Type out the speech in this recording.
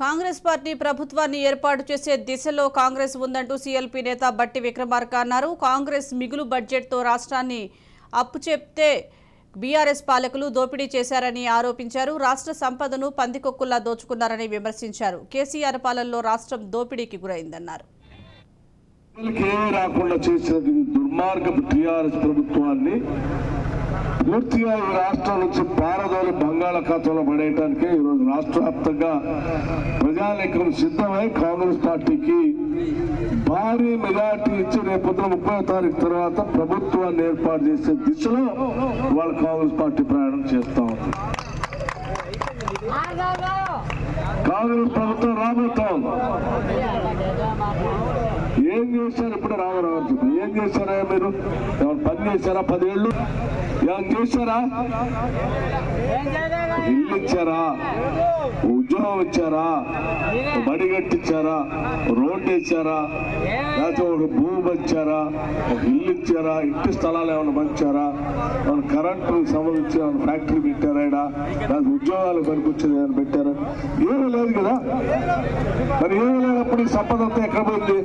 Congress party ప్రభుత్వాన్ని ఏర్పాటు చేసే దిశలో కాంగ్రెస్ ఉందంటూ సీఎల్పీ నేత బట్టి విక్రమార్క అన్నారు. కాంగ్రెస్ మిగులు బడ్జెట్తో రాష్ట్రాన్ని అప్పు చెప్తే బీఆర్ఎస్ పాలకులు దోపిడీ చేశారని ఆరోపించారు. రాష్ట్ర సంపదను పందికొక్కుల్లా దోచుకున్నారని విమర్శించారు. కేసీఆర్ పాలనలో రాష్ట్రం దోపిడీకి గురైందన్నారు. పూర్తిగా ఈ రాష్ట్రం నుంచి పారదోలి బంగాళాఖాతంలో పడేయడానికి ఈరోజు రాష్ట్ర వ్యాప్తంగా ప్రజానీకం సిద్ధమై కాంగ్రెస్ పార్టీకి భారీ మెజార్టీ ఇచ్చి రేపు 30వ తారీఖు తర్వాత ప్రభుత్వాన్ని ఏర్పాటు చేసే దిశలో వాళ్ళ కాంగ్రెస్ పార్టీ ప్రయాణం చేస్తా ఉంది. కాంగ్రెస్ ప్రభుత్వం రాబోతా ఉంది. ఏం చేశారు ఇప్పుడు రామారావు చెప్పి ఏం చేశారా? మీరు ఎవరు పని చేశారా? 10 ఏళ్ళు ఏం చేశారా? ఇల్లు ఇచ్చారా? ఉద్యోగం ఇచ్చారా? బడి కట్టించారా? రోడ్డు ఇచ్చారా? లేకపోతే ఒక భూమి ఇచ్చారా? ఒక ఇల్లు ఇచ్చారా? ఇంటి స్థలాలు ఏమైనా పంచారా? మన కరెంటు సంబంధించి ఫ్యాక్టరీ పెట్టారా? లేకపోతే ఉద్యోగాలు పనికొచ్చింది ఏమైనా పెట్టారా? ఏమీ లేదు కదా. మరి ఏమీ లేనప్పుడు ఈ సంపద అంతా ఎక్కడ పోయింది?